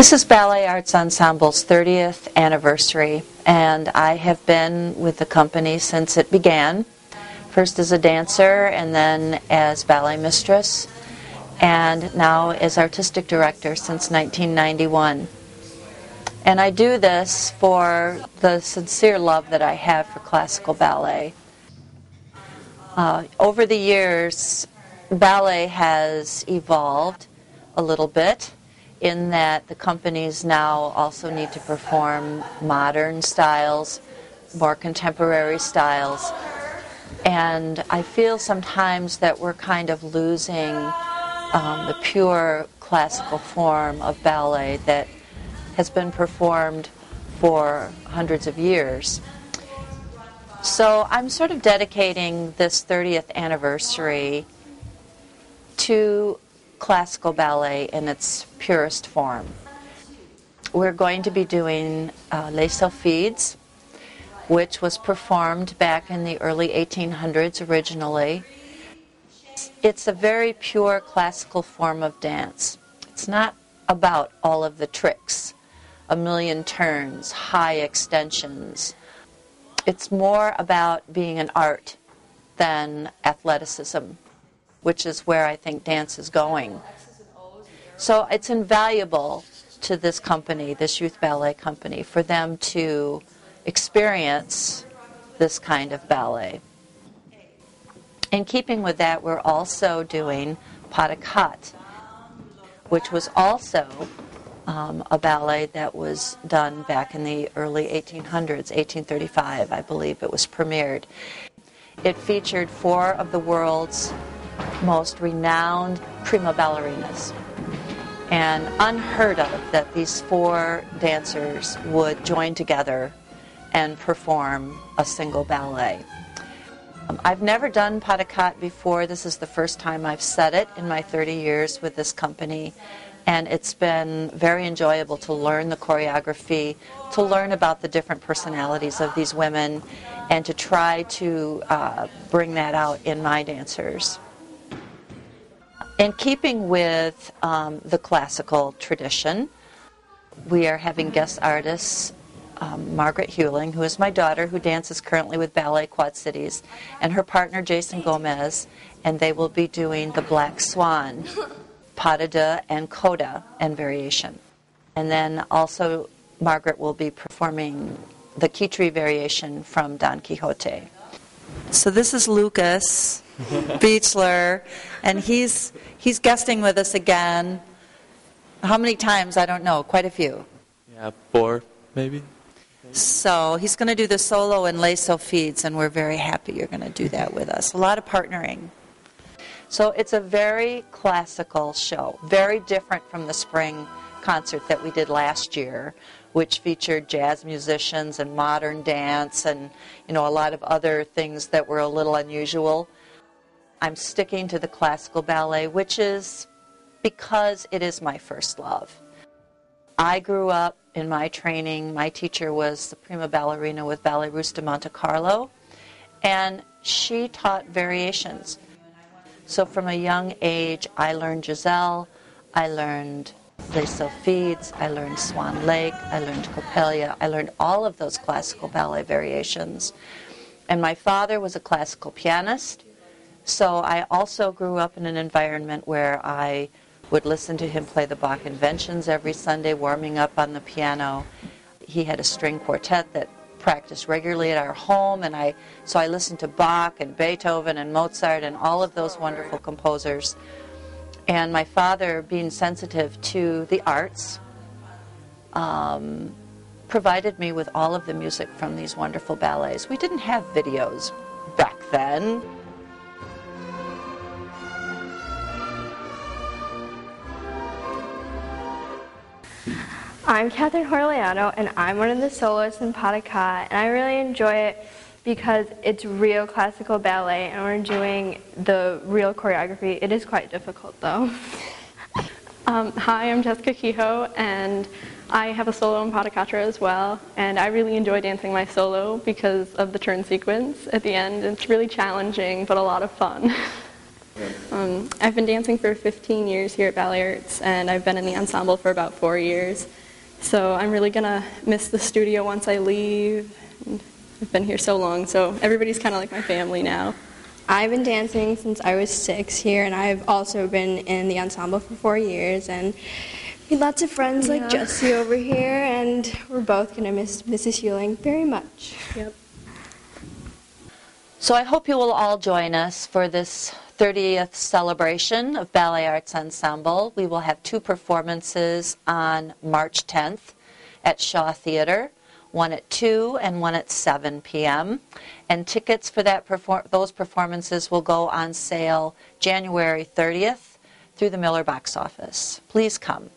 This is Ballet Arts Ensemble's 30th anniversary, and I have been with the company since it began, first as a dancer and then as ballet mistress, and now as artistic director since 1991. And I do this for the sincere love that I have for classical ballet. Over the years, ballet has evolved a little bit, in that the companies now also need to perform modern styles, more contemporary styles. And I feel sometimes that we're kind of losing the pure classical form of ballet that has been performed for hundreds of years. So I'm sort of dedicating this 30th anniversary to classical ballet in its purest form. We're going to be doing Les Sylphides, which was performed back in the early 1800s originally. It's a very pure classical form of dance. It's not about all of the tricks, a million turns, high extensions. It's more about being an art than athleticism, which is where I think dance is going. So it's invaluable to this company, this youth ballet company, for them to experience this kind of ballet. In keeping with that, we're also doing Pas de Quatre, which was also a ballet that was done back in the early 1800s, 1835, I believe it was premiered. It featured 4 of the world's most renowned prima ballerinas. And unheard of that these 4 dancers would join together and perform a single ballet. I've never done Pas de Quatre before. This is the first time I've set it in my 30 years with this company. And it's been very enjoyable to learn the choreography, to learn about the different personalities of these women, and to try to bring that out in my dancers. In keeping with the classical tradition, we are having guest artists, Margaret Hewling, who is my daughter, who dances currently with Ballet Quad Cities, and her partner Jason Gomez, and they will be doing the Black Swan, Pas de Deux, and Coda, and variation. And then also Margaret will be performing the Kitri variation from Don Quixote. So this is Lucas Beechler, and he's guesting with us again. How many times? I don't know. Quite a few. Yeah, 4 maybe. So he's going to do the solo in Les Sylphides, and we're very happy you're going to do that with us. A lot of partnering. So it's a very classical show, very different from the spring concert that we did last year, which featured jazz musicians and modern dance and, a lot of other things that were a little unusual. I'm sticking to the classical ballet, which is because it is my first love. I grew up in my training. My teacher was the prima ballerina with Ballet Russe de Monte Carlo, and she taught variations. So from a young age, I learned Giselle, I learned Les Sylphides, I learned Swan Lake, I learned Coppelia, I learned all of those classical ballet variations. And my father was a classical pianist, so I also grew up in an environment where I would listen to him play the Bach Inventions every Sunday, warming up on the piano. He had a string quartet that practiced regularly at our home, and so I listened to Bach and Beethoven and Mozart and all of those wonderful composers. And my father, being sensitive to the arts, provided me with all of the music from these wonderful ballets. We didn't have videos back then. I'm Catherine Horliano, and I'm one of the soloists in Pas de Quatre, and I really enjoy it because it's real classical ballet and we're doing the real choreography. It is quite difficult though. Hi, I'm Jessica Kehoe, and I have a solo in Pas de Quatre as well, and I really enjoy dancing my solo because of the turn sequence at the end. It's really challenging but a lot of fun. I've been dancing for 15 years here at Ballet Arts, and I've been in the ensemble for about 4 years. So I'm really going to miss the studio once I leave. And I've been here so long, so everybody's kind of like my family now. I've been dancing since I was 6 here, and I've also been in the ensemble for 4 years, and we had lots of friends like Jessie over here, and we're both going to miss Mrs. Hewling very much. Yep. So I hope you will all join us for this 30th celebration of Ballet Arts Ensemble. We will have 2 performances on March 10th at Shaw Theater, one at 2 and one at 7 p.m. And tickets for those performances will go on sale January 30th through the Miller box office. Please come.